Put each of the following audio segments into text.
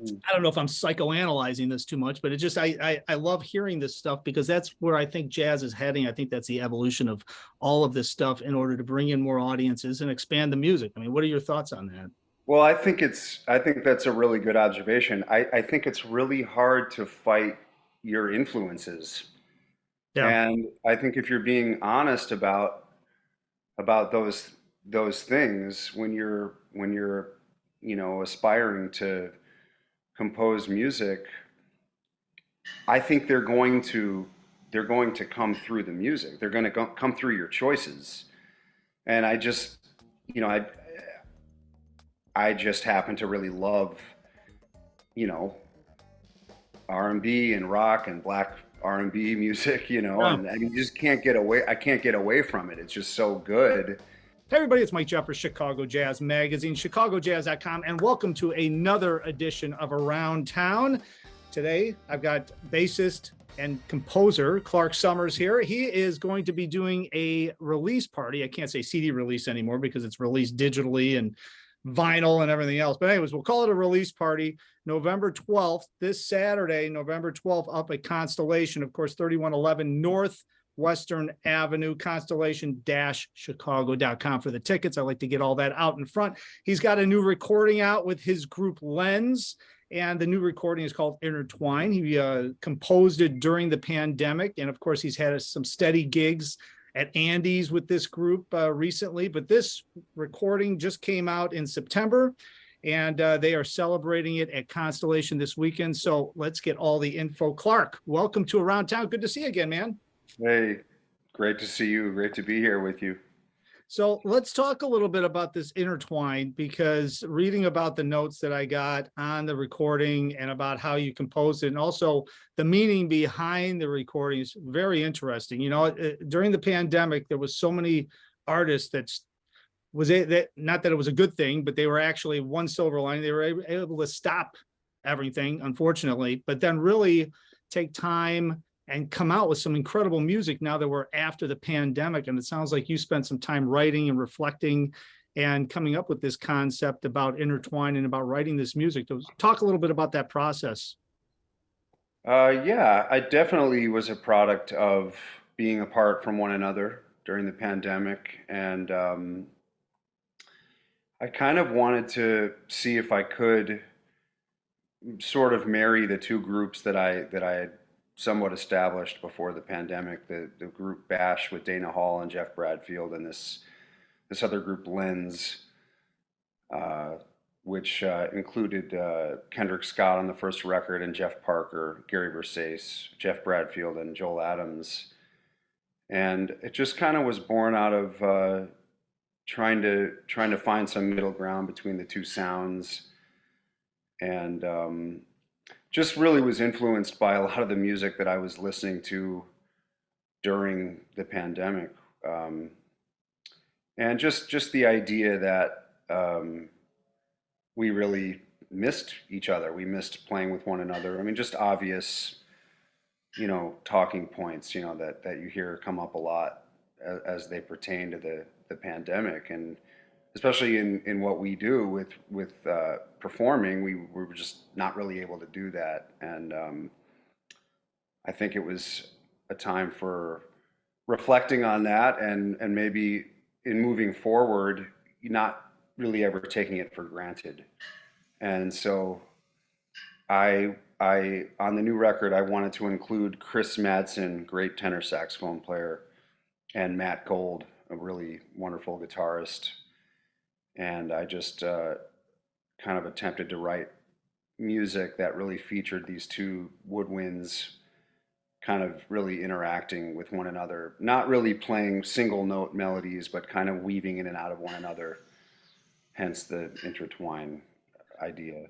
I don't know if I'm psychoanalyzing this too much, but it just I love hearing this stuff because that's where I think jazz is heading. I think that's the evolution of all of this stuff in order to bring in more audiences and expand the music. I mean, what are your thoughts on that? Well, I think that's a really good observation. I think it's really hard to fight your influences. Yeah. And I think if you're being honest about those things when you're, aspiring to compose music, I think they're going to come through the music. They're going to come through your choices. And you know, I I just happen to really love, you know, R&B and rock and black R&B music, Oh. and I mean, you just can't get away. I can't get away from it. It's just so good. Hey everybody, it's Mike Jeffers, Chicago Jazz Magazine, chicagojazz.com, and welcome to another edition of Around Town. Today, I've got bassist and composer Clark Sommers here. He is going to be doing a release party. I can't say CD release anymore because it's released digitally and vinyl and everything else. But anyways, we'll call it a release party. November 12th, this Saturday, November 12th, up at Constellation, of course, 3111 North Western Avenue, constellation-chicago.com for the tickets. I like to get all that out in front. He's got a new recording out with his group Lens, and the new recording is called Intertwine. He composed it during the pandemic, and of course, he's had some steady gigs at Andy's with this group recently, but this recording just came out in September, and they are celebrating it at Constellation this weekend. So let's get all the info. Clark, welcome to Around Town. Good to see you again, man. Hey, great to see you. Great to be here with you. So let's talk a little bit about this Intertwine, because reading about the notes that I got on the recording and about how you composed it, and also the meaning behind the recording is very interesting. During the pandemic, there was so many artists that not that it was a good thing, but they were actually one silver lining. They were able to stop everything, unfortunately, but then really take time and come out with some incredible music now that we're after the pandemic. And it sounds like you spent some time writing and reflecting and coming up with this concept about Intertwine and about writing this music. Talk a little bit about that process. Yeah, I definitely was a product of being apart from one another during the pandemic, and I kind of wanted to see if I could sort of marry the two groups that I had somewhat established before the pandemic, the group Bash with Dana Hall and Jeff Bradfield, and this other group Lens, uh, which included Kendrick Scott on the first record and Jeff Parker, Gary Versace, Jeff Bradfield, and Joel Adams. And it just kind of was born out of trying to find some middle ground between the two sounds, and just really was influenced by a lot of the music that I was listening to during the pandemic, um, and just the idea that we really missed each other. We missed playing with one another. I mean, just obvious, talking points, that you hear come up a lot as they pertain to the pandemic, and especially in what we do with performing, we were just not really able to do that, and I think it was a time for reflecting on that, and maybe in moving forward, not really ever taking it for granted. And so I on the new record, I wanted to include Chris Madsen, great tenor saxophone player, and Matt Gold, a really wonderful guitarist. And I just kind of attempted to write music that really featured these two woodwinds kind of really interacting with one another, not really playing single note melodies, but kind of weaving in and out of one another, hence the intertwine idea.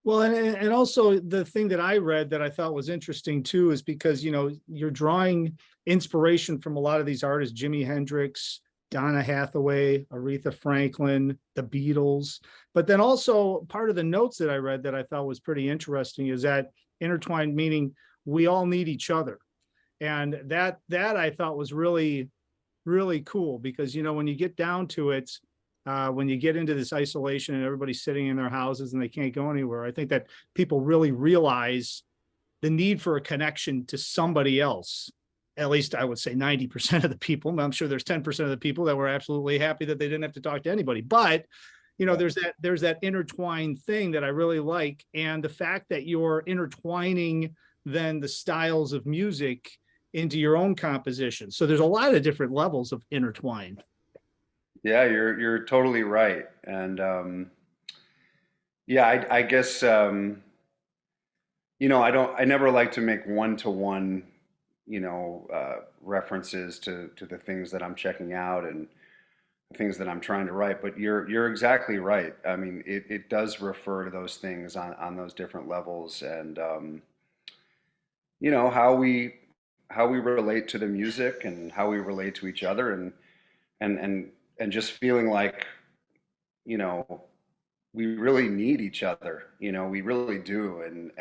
Well, and also the thing that I read that I thought was interesting too is because you're drawing inspiration from a lot of these artists: Jimi Hendrix, Donna Hathaway, Aretha Franklin, the Beatles. But then also part of the notes that I read that I thought was pretty interesting is that intertwined, meaning we all need each other, and that I thought was really really cool, because when you get down to it, when you get into this isolation and everybody's sitting in their houses and they can't go anywhere, I think that people really realize the need for a connection to somebody else. At least I would say 90% of the people. I'm sure there's 10% of the people that were absolutely happy that they didn't have to talk to anybody. But there's that intertwined thing that I really like. And the fact that you're intertwining then the styles of music into your own composition. So there's a lot of different levels of intertwine. Yeah, you're totally right. And yeah, I guess I never like to make one-to-one, references to the things that I'm checking out and the things that I'm trying to write. But you're exactly right. I mean, it does refer to those things on those different levels, and how we relate to the music and how we relate to each other, and just feeling like, you know, we really need each other. We really do. And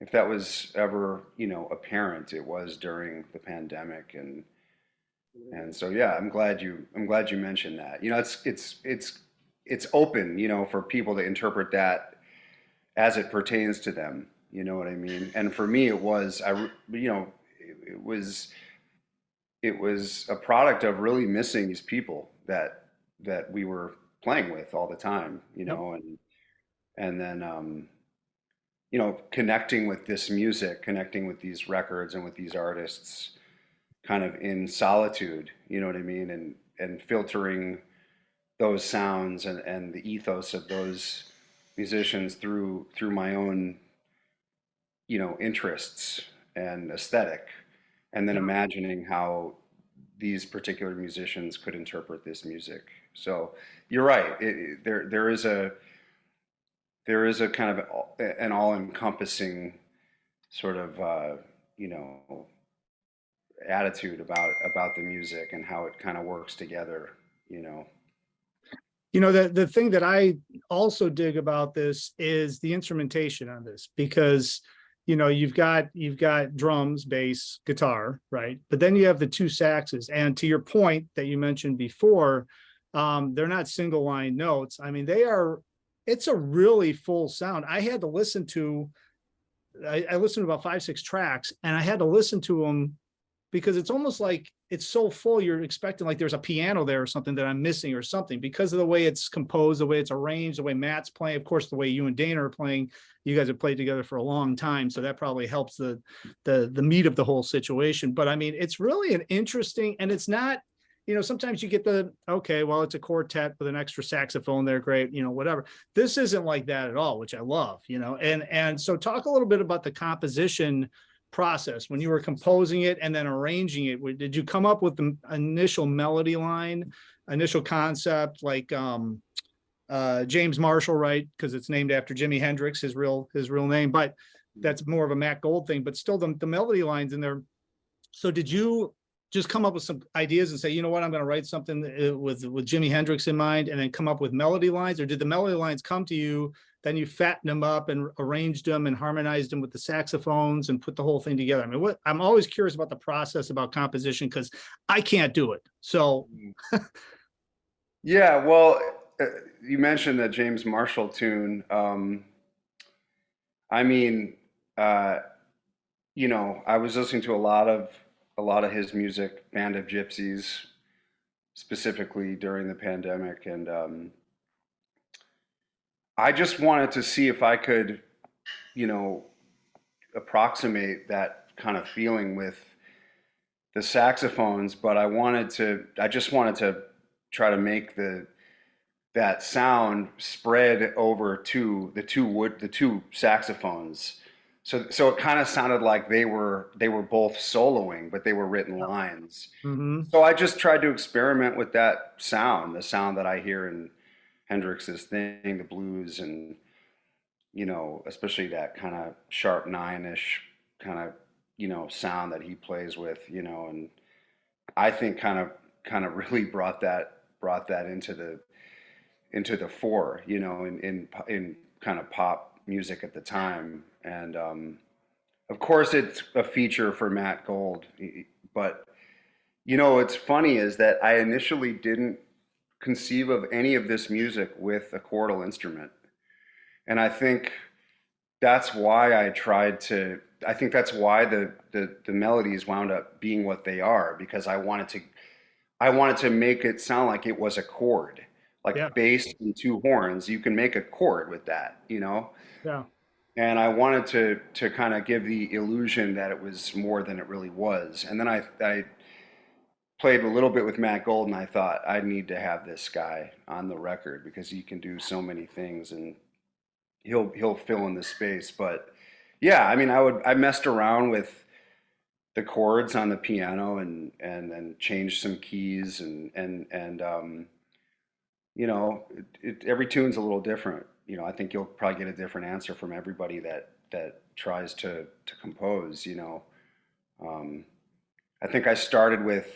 if that was ever, apparent, it was during the pandemic. And so, yeah, I'm glad you mentioned that. It's open, for people to interpret that as it pertains to them. You know what I mean? And for me, it was a product of really missing these people that we were playing with all the time, Yep. and then connecting with this music, connecting with these records and with these artists kind of in solitude, you know what I mean? And filtering those sounds and the ethos of those musicians through my own, interests and aesthetic, and then imagining how these particular musicians could interpret this music. So you're right. There is a kind of an all-encompassing sort of attitude about the music and how it kind of works together. You know. The thing that I also dig about this is the instrumentation on this, because you've got drums, bass, guitar, right? But then you have the two saxes. And to your point that you mentioned before, they're not single line notes. I mean, it's a really full sound. I listened to about 5, 6 tracks, and I had to listen to them because it's almost like it's so full. You're expecting like there's a piano there or something that I'm missing or something, because of the way it's composed, the way it's arranged, the way Matt's playing, of course, the way you and Dana are playing. You guys have played together for a long time, so that probably helps the meat of the whole situation. But I mean, it's really an interesting, and it's not, sometimes you get okay, well, it's a quartet with an extra saxophone there, great, whatever. This isn't like that at all, which I love, and so talk a little bit about the composition process when you were composing it and then arranging it. Did you come up with the initial melody line, initial concept, like James Marshall, right? Because it's named after Jimi Hendrix, his real name, but that's more of a Matt Gold thing, but still the melody lines in there. So did you just come up with some ideas and say, you know what, I'm going to write something with Jimi Hendrix in mind, and then come up with melody lines? Or did the melody lines come to you, then you fattened them up and arranged them and harmonized them with the saxophones and put the whole thing together? I mean, I'm always curious about the process about composition, because I can't do it. So Yeah, well, you mentioned that James Marshall tune. I mean, I was listening to a lot of his music, Band of Gypsies, specifically during the pandemic, and I just wanted to see if I could, you know, approximate that kind of feeling with the saxophones, but I just wanted to try to make that sound spread over to the two saxophones. So it kind of sounded like they were both soloing, but they were written lines. mhm. So I just tried to experiment with that sound, the sound that I hear in Hendrix's thing, the blues, and especially that kind of sharp nine-ish kind of sound that he plays with, and I think kind of really brought that into the fore, in kind of pop music at the time. And of course, it's a feature for Matt Gold. But what's funny is that I initially didn't conceive of any of this music with a chordal instrument. And I think that's why I think that's why the melodies wound up being what they are, because I wanted to make it sound like it was a chord, Yeah. like bass and two horns. You can make a chord with that, Yeah. And I wanted to kind of give the illusion that it was more than it really was. And then I played a little bit with Matt Gold, and I thought I need to have this guy on the record because he can do so many things, and he'll fill in the space. But yeah, I mean, I messed around with the chords on the piano and changed some keys and every tune's a little different. I think you'll probably get a different answer from everybody that tries to compose. Um, I think I started with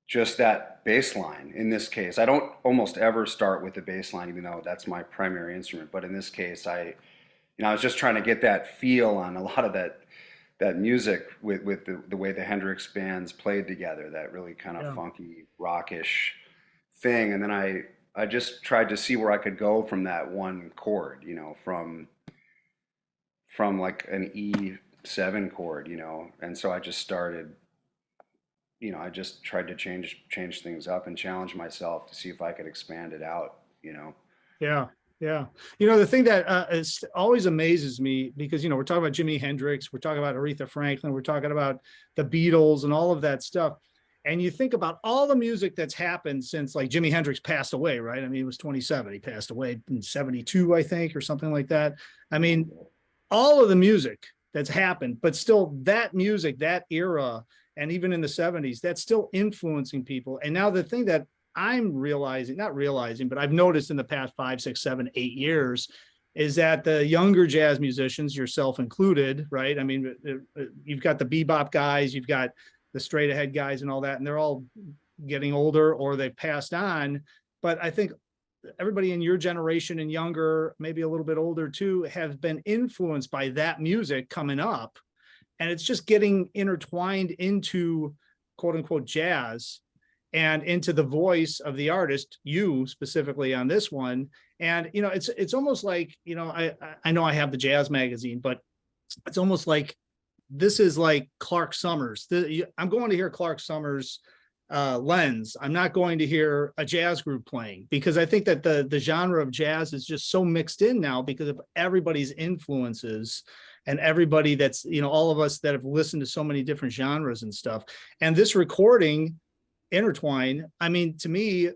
just that bass line in this case. I don't almost ever start with the bass line, even though that's my primary instrument. But in this case, I was just trying to get that feel on a lot of that music with the way the Hendrix bands played together, that really kind of Yeah. funky, rockish thing. And then I just tried to see where I could go from that one chord, from like an E7 chord, And so I just started, I just tried to change things up and challenge myself to see if I could expand it out. Yeah. Yeah. The thing that always amazes me, because, we're talking about Jimi Hendrix, we're talking about Aretha Franklin, we're talking about the Beatles and all of that stuff. And you think about all the music that's happened since, like, Jimi Hendrix passed away, right? I mean, he was 27. He passed away in 72, I think, or something like that. I mean, all of the music that's happened, but still that music, that era, and even in the 70s, that's still influencing people. And now the thing that I'm realizing, not realizing, but I've noticed in the past 5, 6, 7, 8 years is that the younger jazz musicians, yourself included, right? I mean, you've got the bebop guys, you've got the straight ahead guys and all that, and they're all getting older or they've passed on. But I think everybody in your generation and younger, maybe a little bit older too, have been influenced by that music coming up. And it's just getting intertwined into quote unquote jazz and into the voice of the artist, you specifically on this one. And, it's almost like, I know I have the jazz magazine, but it's almost like this is like Clark Sommers. I'm going to hear Clark Sommers lens. I'm not going to hear a jazz group playing, because I think that the genre of jazz is just so mixed in now because of everybody's influences and everybody that's, all of us that have listened to so many different genres and stuff. And this recording, Intertwine, I mean, to me,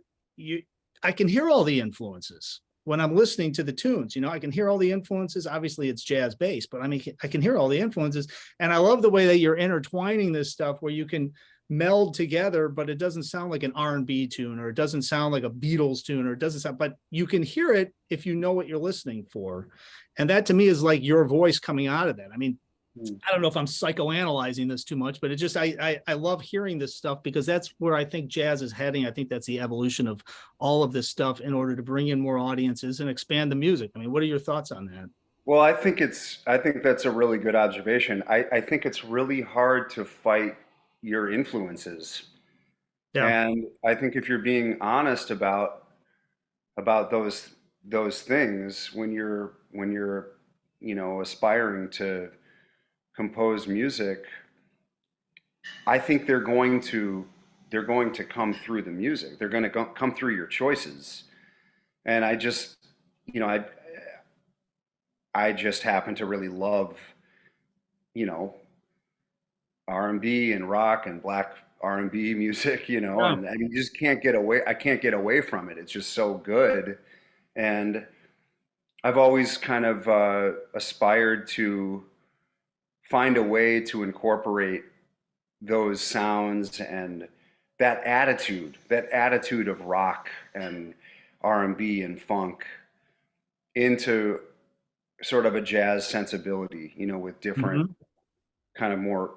I can hear all the influences when I'm listening to the tunes. I can hear all the influences. Obviously it's jazz based, but I mean, I can hear all the influences. And I love the way that you're intertwining this stuff where you can meld together, but it doesn't sound like an R&B tune, or it doesn't sound like a Beatles tune, or it doesn't sound, but you can hear it if you know what you're listening for. And that to me is like your voice coming out of that. I mean, I don't know if I'm psychoanalyzing this too much, but it just, I love hearing this stuff because that's where I think jazz is heading. I think that's the evolution of all of this stuff in order to bring in more audiences and expand the music. I mean, what are your thoughts on that? Well, I think that's a really good observation. I think it's really hard to fight your influences. Yeah. And I think if you're being honest about those things when you're aspiring to compose music, I think they're going to come through the music. They're going to come through your choices. And you know, I I just happen to really love, you know, R&B and rock and black R&B music, Yeah. and I mean, you just can't get away. I can't get away from it. It's just so good. And I've always kind of aspired to find a way to incorporate those sounds and that attitude of rock and R&B and funk into sort of a jazz sensibility, with different Mhm. kind of more,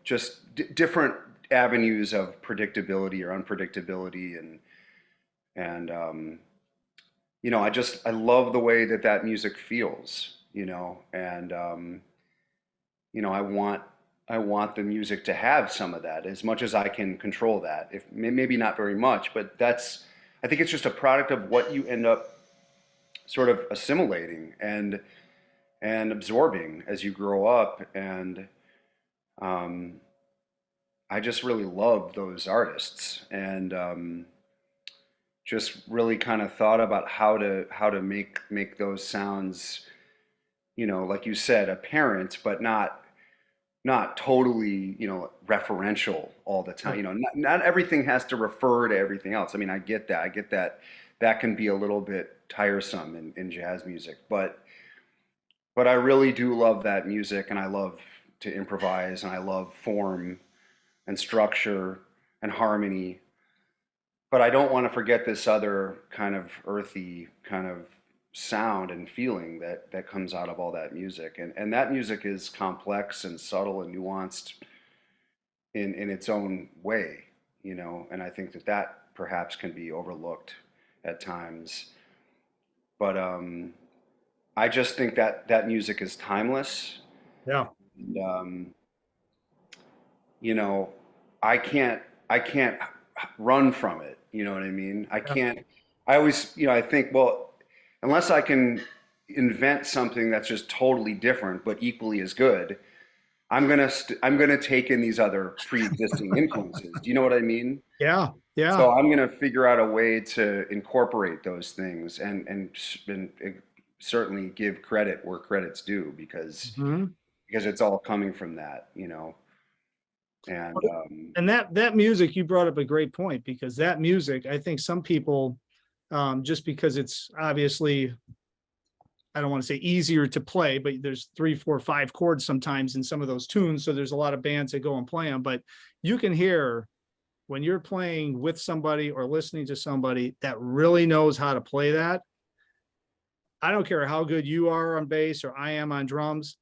just different avenues of predictability or unpredictability and I love the way that music feels, and I want the music to have some of that as much as I can control that. If maybe not very much, but I think it's just a product of what you end up sort of assimilating and absorbing as you grow up. And um, I just really love those artists, and just really kind of thought about how to make those sounds, like you said, apparent, but not totally, referential all the time. Not everything has to refer to everything else. I mean, I get that. I get that that can be a little bit tiresome in jazz music, but I really do love that music, and I love to improvise, and I love form and structure and harmony. But I don't want to forget this other kind of earthy kind of sound and feeling that comes out of all that music. And that music is complex and subtle and nuanced in its own way, and I think that perhaps can be overlooked at times. But I just think that music is timeless. Yeah. And you know, I can't run from it. You know what I mean? I Yeah. can't. I always, I think, well, unless I can invent something that's just totally different but equally as good, I'm gonna take in these other pre-existing influences. Do you know what I mean? Yeah. Yeah. So I'm gonna figure out a way to incorporate those things and certainly give credit where credit's due, Mhm. because it's all coming from that. And And that music, you brought up a great point, because that music, I think some people, just because it's obviously, I don't want to say easier to play, but there's 3, 4, 5 chords sometimes in some of those tunes. So there's a lot of bands that go and play them, but you can hear when you're playing with somebody or listening to somebody that really knows how to play that. I don't care how good you are on bass or I am on drums.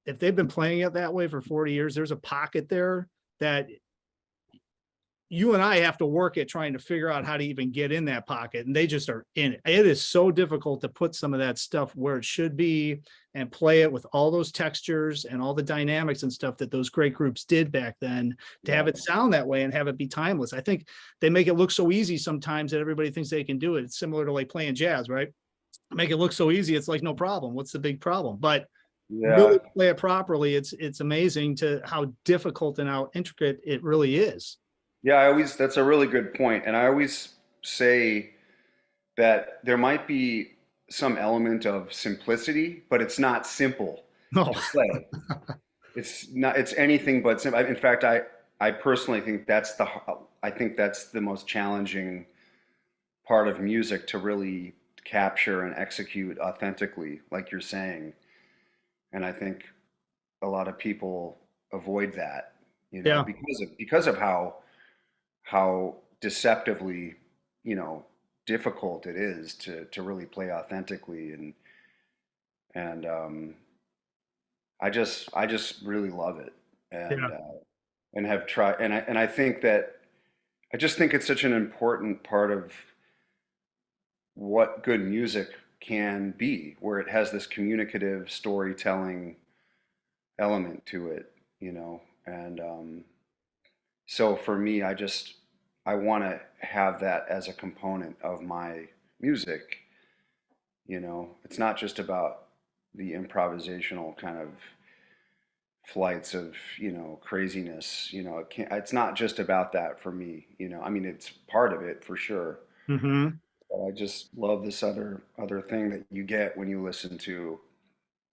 If they've been playing it that way for 40 years, there's a pocket there that you and I have to work at trying to figure out how to even get in that pocket, and they just are in it. It is so difficult to put some of that stuff where it should be and play it with all those textures and all the dynamics and stuff that those great groups did back then, to yeah, have it sound that way and have it be timeless. I think they make it look so easy sometimes that everybody thinks they can do it. It's similar to like playing jazz, right? Make it look so easy. It's like, no problem. What's the big problem? But yeah, really play it properly. It's amazing to how difficult and how intricate it really is. yeah. That's a really good point, and I always say that there might be some element of simplicity, but it's not simple No. to play. It's not. It's anything but simple. In fact, I personally think that's the most challenging part of music to really capture and execute authentically, like you're saying. And I think a lot of people avoid that, Yeah. because of how deceptively, you know, difficult it is to really play authentically. And I just really love it, and Yeah. uh, and have tried, and I think that I just think it's such an important part of what good music can be, where it has this communicative storytelling element to it. And so for me, I want to have that as a component of my music. It's not just about the improvisational kind of flights of craziness. It's not just about that for me. I mean, it's part of it for sure, Hmm. but I just love this other thing that you get when you listen to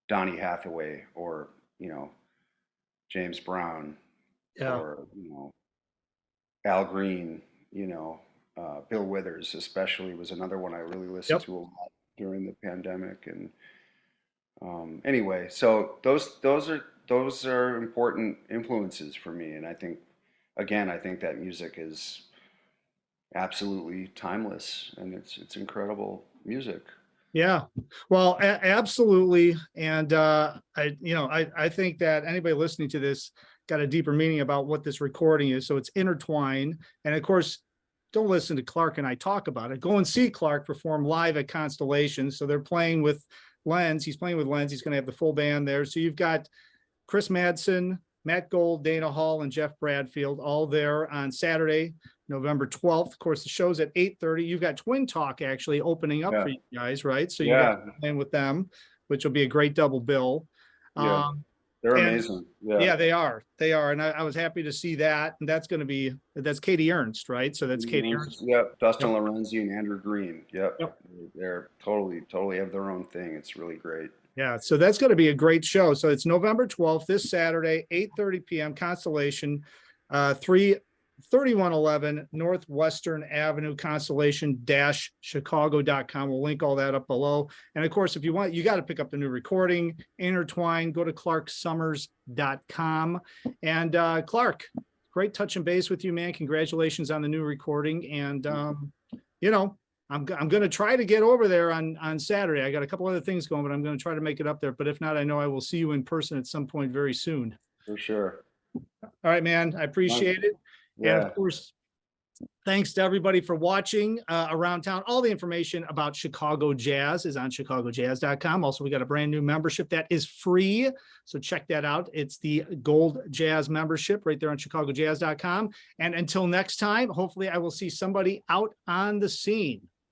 Donny Hathaway, or James Brown, Yeah. or Al Green. Bill Withers especially was another one I really listened Yep. to a lot during the pandemic. And anyway, so those are important influences for me, and I think, again, I think that music is absolutely timeless, and it's incredible music. Yeah. Well, absolutely. And I think that anybody listening to this got a deeper meaning about what this recording is. So it's Intertwine. And of course, don't listen to Clark and I talk about it. Go and see Clark perform live at Constellation. So they're playing with Lens. He's playing with Lens. He's going to have the full band there. So you've got Chris Madsen, Matt Gold, Dana Hall, and Jeff Bradfield, all there on Saturday, November 12th. Of course, the show's at 8:30. You've got Twin Talk actually opening up Yeah. for you guys, right? So you got Yeah. playing with them, which will be a great double bill. Yeah. Um, They're and amazing. Yeah. yeah, they are. They are. And I was happy to see that. And that's Katie Ernst, right? So that's Katie Ernst. Yep. Dustin Yep. Lorenzi and Andrew Green. Yep. Yep. They're totally have their own thing. It's really great. Yeah, so that's going to be a great show. So it's November 12th, this Saturday, 8:30 p.m. Constellation, 3111 Northwestern Avenue, Constellation-Chicago.com. We'll link all that up below. And of course, if you want, you got to pick up the new recording, Intertwine, go to clarksommers.com. And Clark, great touching base with you, man. Congratulations on the new recording. And, you know, I'm going to try to get over there on Saturday. I got a couple other things going, but I'm going to try to make it up there. But if not, I know I will see you in person at some point very soon. For sure. All right, man. I appreciate it. Yeah. And of course, thanks to everybody for watching around town. All the information about Chicago Jazz is on chicagojazz.com. Also, we got a brand new membership that is free. So check that out. It's the Gold Jazz membership right there on chicagojazz.com. And until next time, hopefully I will see somebody out on the scene.